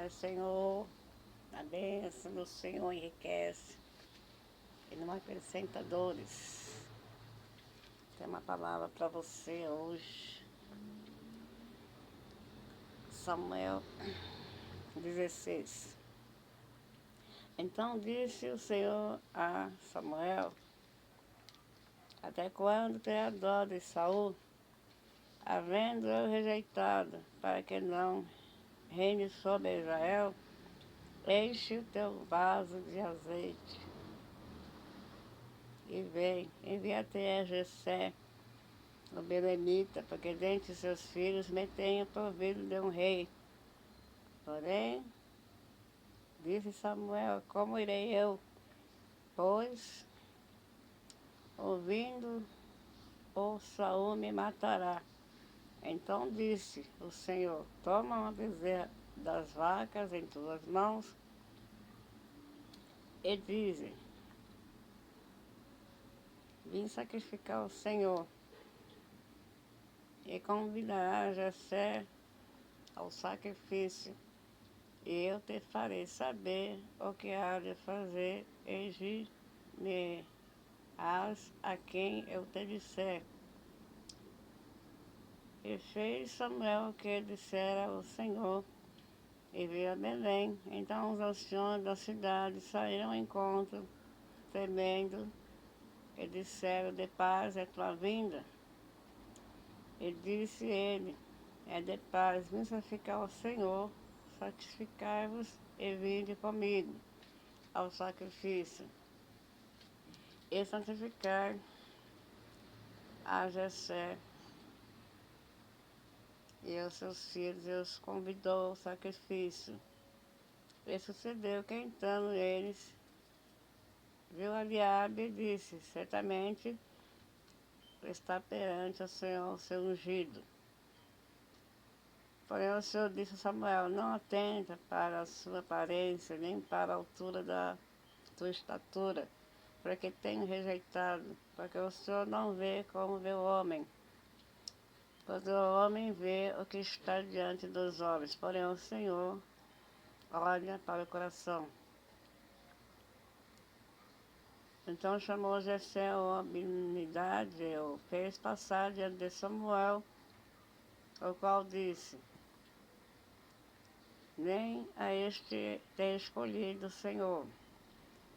Mas, Senhor, a bênção do Senhor enriquece e não acrescenta dores. Tem uma palavra para você hoje. Samuel 16. Então disse o Senhor a Samuel: até quando terá dó de Saul, havendo eu rejeitado, para que não reine sobre Israel? Enche o teu vaso de azeite e vem, envia-te a Jessé, o belemita, porque dentre seus filhos me tenha provido de um rei. Porém, disse Samuel: como irei eu? Pois, ouvindo, o Saul me matará. Então disse o Senhor: toma uma bezerra das vacas em tuas mãos e dize: vim sacrificar ao Senhor. E convidará Jessé ao sacrifício, e eu te farei saber o que há de fazer, e me-ás a quem eu te disser. E fez Samuel o que dissera o Senhor, e veio a Belém. Então os anciões da cidade saíram ao encontro, temendo, e disseram: de paz é tua vinda? E disse ele: é de paz, vim sacrificar ao Senhor, sacrificai-vos e vinde comigo ao sacrifício. E santificar a Jessé e aos seus filhos, e os convidou ao sacrifício. E sucedeu que entrando eles, viu Eliabe e disse: certamente está perante o Senhor o seu ungido. Porém o Senhor disse a Samuel: não atenta para a sua aparência, nem para a altura da tua estatura, porque tenho rejeitado, porque o Senhor não vê como vê o homem. Pois o homem vê o que está diante dos homens, porém o Senhor olha para o coração. Então chamou Jessé a Abinadab e o fez passar diante de Samuel, o qual disse: nem a este tem escolhido o Senhor.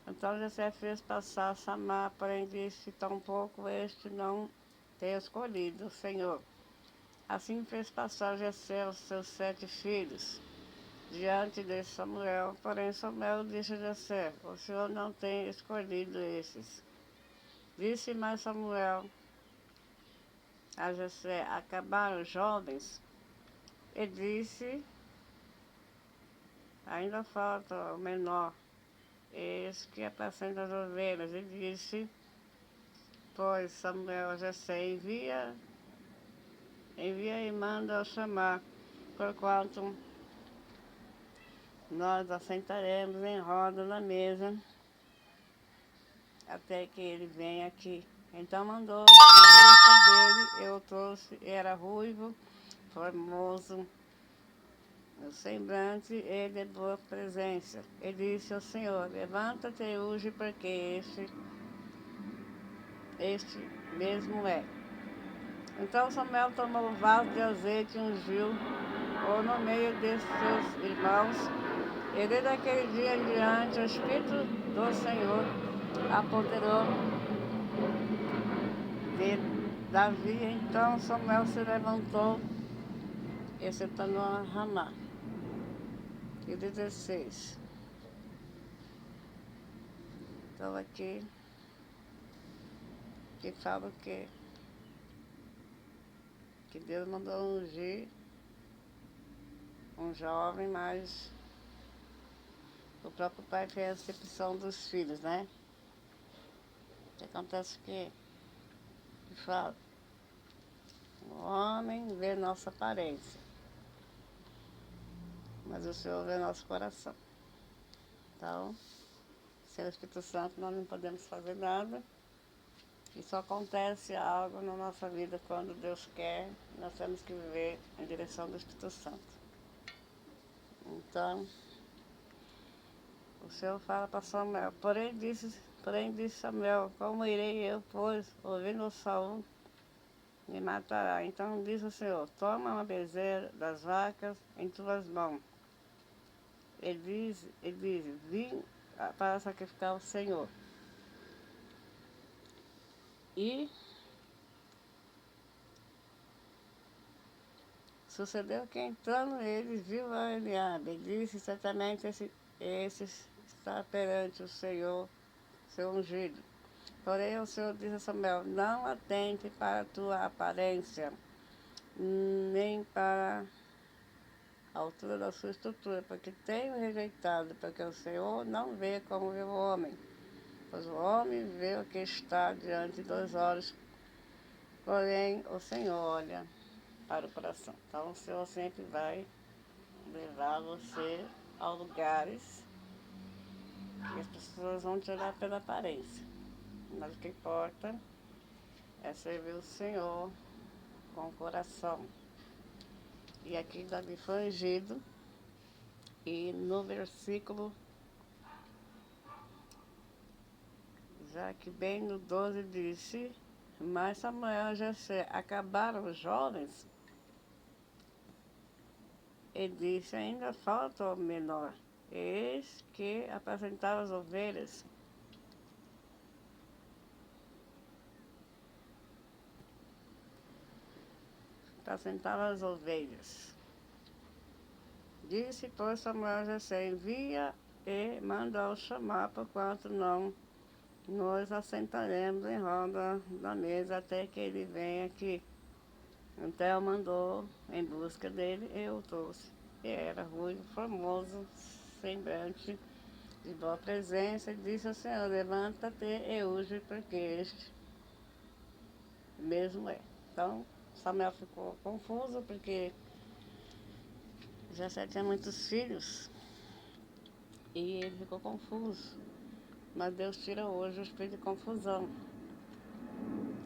Então Jessé fez passar Samar, porém disse: tampouco este não tem escolhido o Senhor. Assim fez passar Jessé os seus 7 filhos diante de Samuel. Porém Samuel disse a Jessé: o Senhor não tem escolhido esses. Disse mais Samuel a Jessé: acabaram os jovens? E disse: ainda falta o menor, esse que apacenta as ovelhas. E disse, pois Samuel a Jessé: envia e manda-o chamar, porquanto nós assentaremos em roda na mesa até que ele venha aqui. Então mandou a dele, eu trouxe, era ruivo, formoso, no semblante e de boa presença. E disse ao Senhor: levanta-te e unge, porque este mesmo é. Então Samuel tomou o vaso de azeite e ungiu-o no meio de seus irmãos. E desde aquele dia em diante o Espírito do Senhor apoderou de Davi. Então Samuel se levantou e se tornou a Ramá. E 16. Então aqui que fala que Deus mandou ungir um jovem, mas o próprio pai fez a acepção dos filhos, né? O que acontece que fala, o homem vê nossa aparência, mas o Senhor vê nosso coração. Então, sem o Espírito Santo nós não podemos fazer nada. E só acontece algo na nossa vida quando Deus quer, nós temos que viver em direção do Espírito Santo. Então, o Senhor fala para Samuel, porém disse Samuel, como irei eu, pois, ouvindo Saul, me matará. Então disse o Senhor, toma uma bezerra das vacas em tuas mãos. Ele diz, vim para sacrificar o Senhor. E sucedeu que entrando ele viu a Eliabe. Ele disse, certamente esse está perante o Senhor, seu ungido. Porém o Senhor disse a Samuel, não atente para a tua aparência, nem para a altura da sua estrutura, porque tenho rejeitado, porque o Senhor não vê como vê o homem, pois o homem vê o que está diante dos olhos, porém o Senhor olha para o coração. Então o Senhor sempre vai levar você a lugares que as pessoas vão te olhar pela aparência. Mas o que importa é servir o Senhor com o coração. E aqui Davi foi ungido, e no versículo, já que bem no 12 disse, mas Samuel e Jessé acabaram os jovens, e disse, ainda falta o menor, eis que apacentava as ovelhas. Apacentava as ovelhas. Disse, pois, Samuel a Jessé, envia e manda-o chamar, porquanto não nos assentaremos em roda da mesa até que ele venha aqui. Então mandou em busca dele e o trouxe. E era ruivo, formoso, semblante, de boa presença, e disse ao Senhor, levanta-te e uje, porque este mesmo é. Então Samuel ficou confuso, porque Jessé tinha muitos filhos, e ele ficou confuso. Mas Deus tira hoje o espírito de confusão.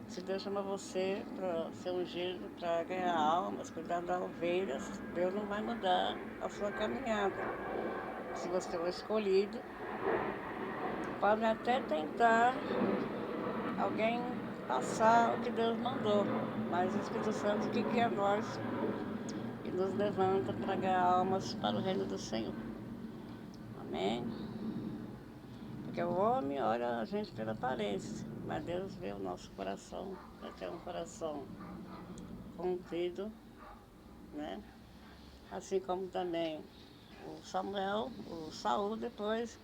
Se Deus chama você para ser ungido, para ganhar almas, cuidar das ovelhas, Deus não vai mudar a sua caminhada. Se você é o escolhido, pode até tentar alguém passar o que Deus mandou, mas o Espírito Santo que guia nós e nos levanta para ganhar almas para o reino do Senhor. Amém? Porque o homem olha a gente pela aparência, mas Deus vê o nosso coração, para ter um coração contido, né? Assim como também o Saul depois,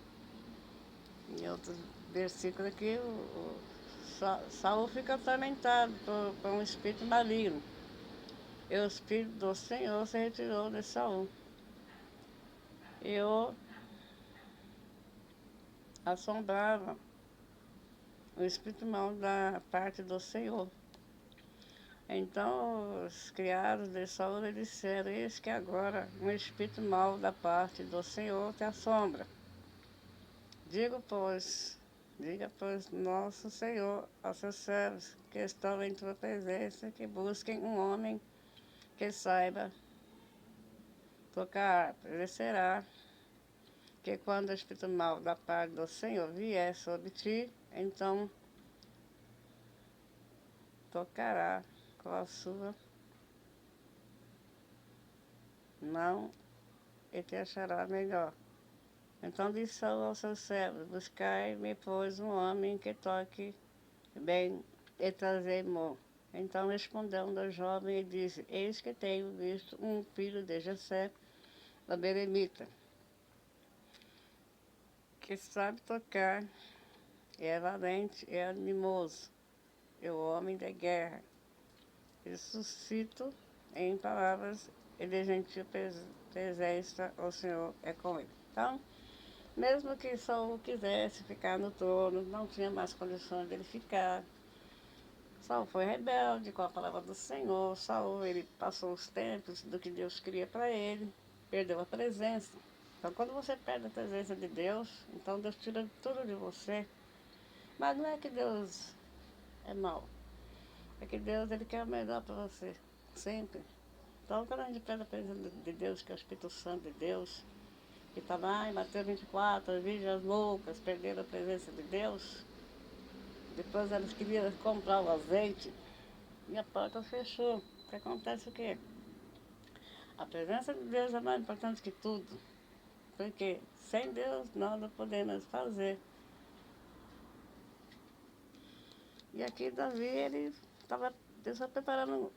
em outros versículos aqui, Saul fica atormentado por um espírito maligno. E o espírito do Senhor se retirou de Saul. E assombrava o espírito mau da parte do Senhor. Então os criados de Saul lhe disseram, eis que agora um espírito mau da parte do Senhor te assombra. Diga, pois, nosso Senhor aos seus servos que estão em tua presença, que busquem um homem que saiba tocar harpa. Ele será que quando o espírito mau da parte do Senhor vier sobre ti, então tocará com a sua mão e te achará melhor. Então disse Saul aos seus servos, buscai-me, pois, um homem que toque bem e trazei-mo. Então respondeu um dos jovens e disse, eis que tenho visto um filho de Jessé, da Beremita, que sabe tocar, é valente, é animoso, é o homem da guerra. E suscito em palavras e de gentil presença, o Senhor é com ele. Então, mesmo que Saul quisesse ficar no trono, não tinha mais condições dele ficar. Saul foi rebelde com a palavra do Senhor. Saul, ele passou os tempos do que Deus queria para ele, perdeu a presença. Então, quando você perde a presença de Deus, então Deus tira tudo de você. Mas não é que Deus é mau, é que Deus, ele quer o melhor para você, sempre. Então, quando a gente perde a presença de Deus, que é o Espírito Santo de Deus, que está lá em Mateus 24, as virgens loucas perderam a presença de Deus. Depois elas queriam comprar o azeite e a porta fechou. O que acontece o quê? A presença de Deus é mais importante que tudo. Porque sem Deus nada podemos fazer. E aqui Davi, ele estava, Deus estava preparando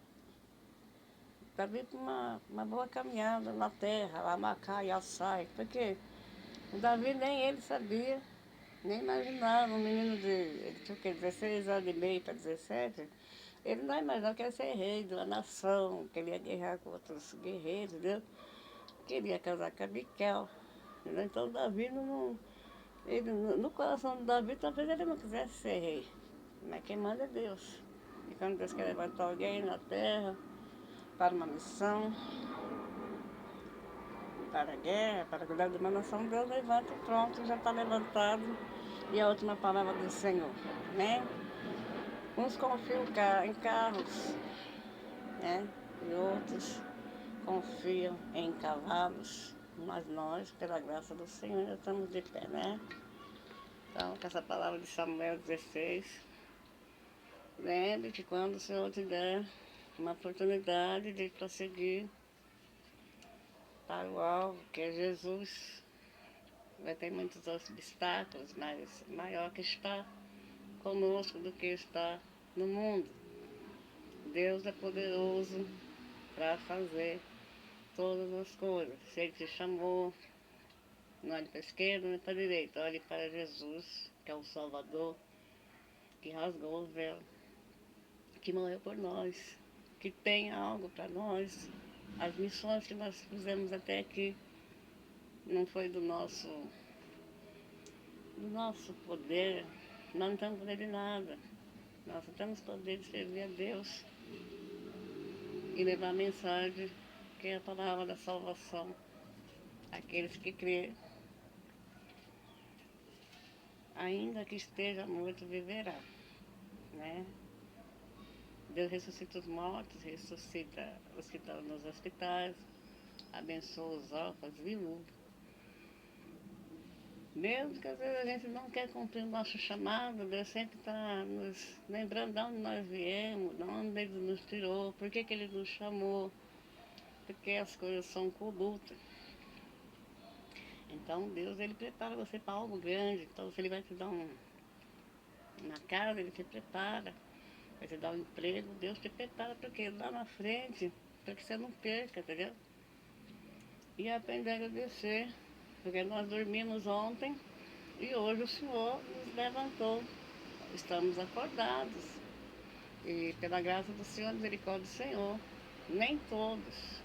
Davi para uma boa caminhada na terra, lá Macá e Açai. Porque o Davi nem ele sabia, nem imaginava, um menino de, ele tinha o quê, 16 anos e meio para 17, ele não imaginava que ia ser rei de uma nação, que ele ia guerrear com outros guerreiros, entendeu? Queria casar com a Miquel. Entendeu? Então Davi ele, no coração de Davi, talvez ele não quisesse ser rei. Mas quem manda é Deus. E quando Deus quer levantar alguém na terra para uma missão, para a guerra, para cuidar de uma nação, Deus levanta e pronto, já está levantado. E a última palavra do Senhor, né? Uns confiam em carros, né? E outros confiam em cavalos. Mas nós, pela graça do Senhor, já estamos de pé, né? Então, com essa palavra de Samuel 16, lembre que quando o Senhor te der uma oportunidade de prosseguir para o alvo, que é Jesus, vai ter muitos obstáculos, mas maior que está conosco do que está no mundo. Deus é poderoso para fazer todas as coisas. Se Ele te chamou, não olhe para a esquerda nem para a direita, olhe para Jesus, que é o Salvador, que rasgou o véu, que morreu por nós, que tem algo para nós. As missões que nós fizemos até aqui não foi do nosso poder, nós não temos poder de nada. Nós só temos poder de servir a Deus e levar a mensagem, que é a palavra da salvação. Aqueles que crêem, ainda que esteja morto, viverá, né? Deus ressuscita os mortos, ressuscita os que estão nos hospitais, abençoa os órfãos, viúvos. Mesmo que às vezes a gente não quer cumprir o nosso chamado, Deus sempre está nos lembrando de onde nós viemos, de onde Ele nos tirou, por que Ele nos chamou, porque as coisas são corruptas. Então Deus, Ele prepara você para algo grande. Então se Ele vai te dar uma casa, Ele te prepara, vai te dar um emprego, Deus te prepara porque lá na frente, para que você não perca, entendeu? E aprender a agradecer, porque nós dormimos ontem e hoje o Senhor nos levantou. Estamos acordados. E pela graça do Senhor, misericórdia do Senhor, nem todos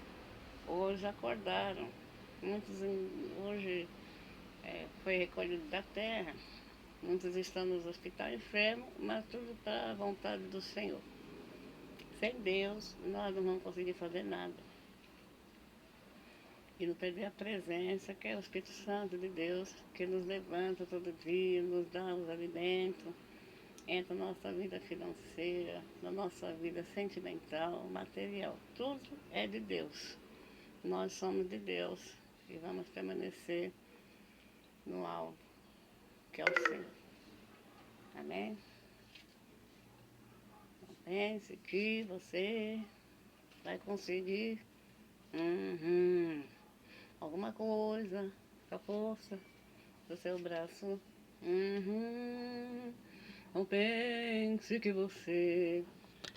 hoje acordaram. Muitos hoje foi recolhido da terra. Muitos estão nos hospitais enfermos, mas tudo para a vontade do Senhor. Sem Deus, nós não vamos conseguir fazer nada. E não perder a presença, que é o Espírito Santo de Deus, que nos levanta todo dia, nos dá os alimentos, entra na nossa vida financeira, na nossa vida sentimental, material. Tudo é de Deus. Nós somos de Deus e vamos permanecer no alvo, que é o Senhor. Amém? Então, pense que você vai conseguir alguma coisa com a força do seu braço. Não pense que você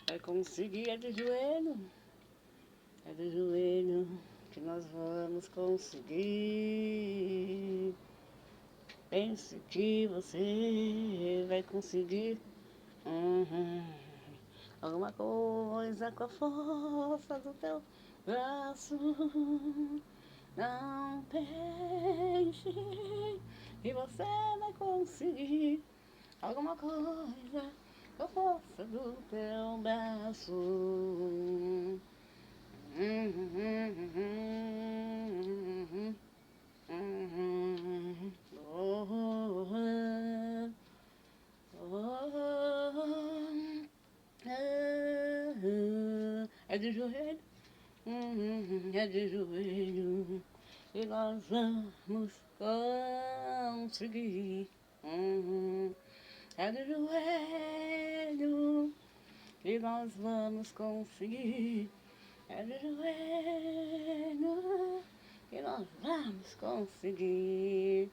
vai conseguir. É de joelho que nós vamos conseguir. Pense que você vai conseguir alguma coisa com a força do teu braço. Não pense que você vai conseguir alguma coisa com a força do teu braço. É de joelho, é de joelho, que nós vamos conseguir. É de joelho que nós vamos conseguir. É de joelho que nós vamos conseguir.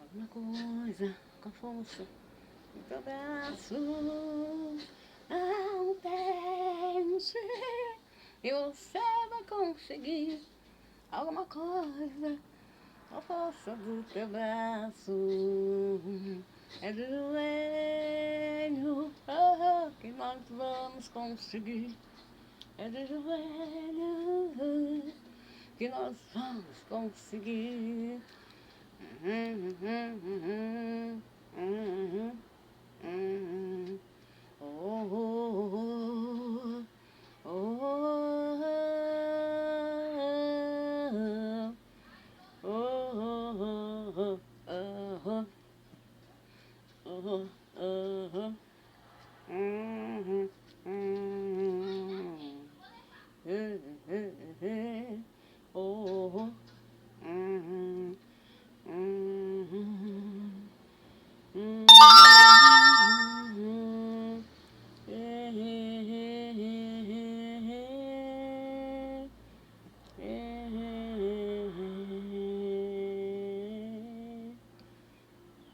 Alguma coisa com força no teu braço, não pense e você vai conseguir. Alguma coisa com a força do teu braço, é de joelho que nós vamos conseguir. É de joelho que nós vamos conseguir.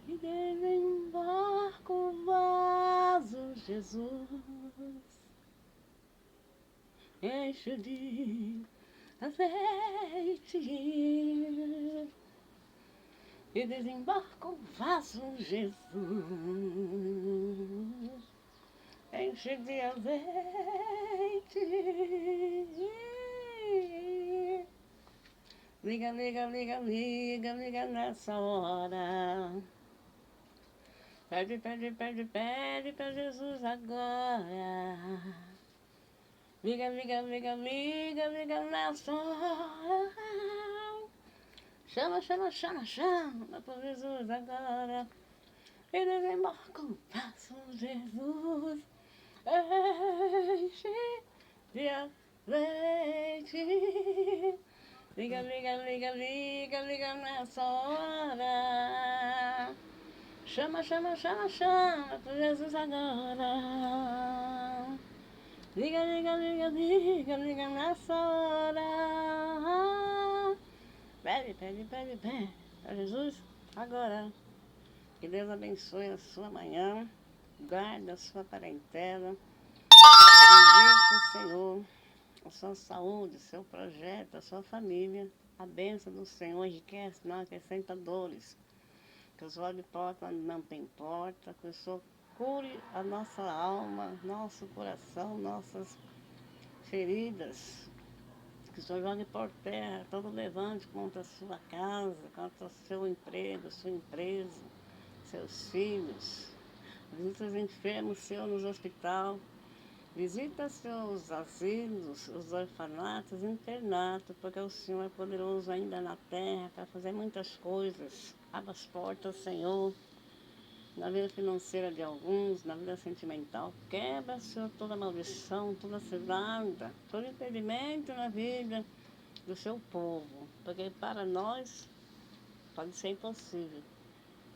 E desembarca o vaso, Jesus, enche de azeite. E desembarca o vaso, Jesus, enche de azeite. Liga, liga, liga, liga, liga nessa hora. Pede, pede, pede, pede pra Jesus agora. Liga, liga, liga, liga, liga nessa hora. Chama, chama, chama, chama pra Jesus agora. E desembarca o passo, Jesus, enche de azeite. Liga, liga, liga, liga, liga nessa hora. Chama, chama, chama, chama por Jesus agora. Liga, liga, liga, liga, liga nessa hora. Pede, pede, pede, pede pra Jesus agora. Que Deus abençoe a sua manhã, guarde a sua parentela, visite o Senhor, a sua saúde, seu projeto, a sua família. A bênção do Senhor enriquece, não acrescenta dores. Que os olhos de porta não tem porta, que o Senhor cure a nossa alma, nosso coração, nossas feridas. Que o Senhor jogue por terra todo levante contra a sua casa, contra o seu emprego, sua empresa, seus filhos. Visita os enfermos, Senhor, nos hospitais. Visita seus asilos, os orfanatos, internatos, porque o Senhor é poderoso ainda na terra para fazer muitas coisas. Abra as portas, Senhor, na vida financeira de alguns, na vida sentimental. Quebra, Senhor, toda maldição, toda cilada, todo impedimento na vida do seu povo. Porque para nós pode ser impossível,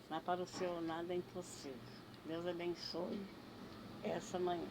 mas para o Senhor nada é impossível. Deus abençoe essa manhã.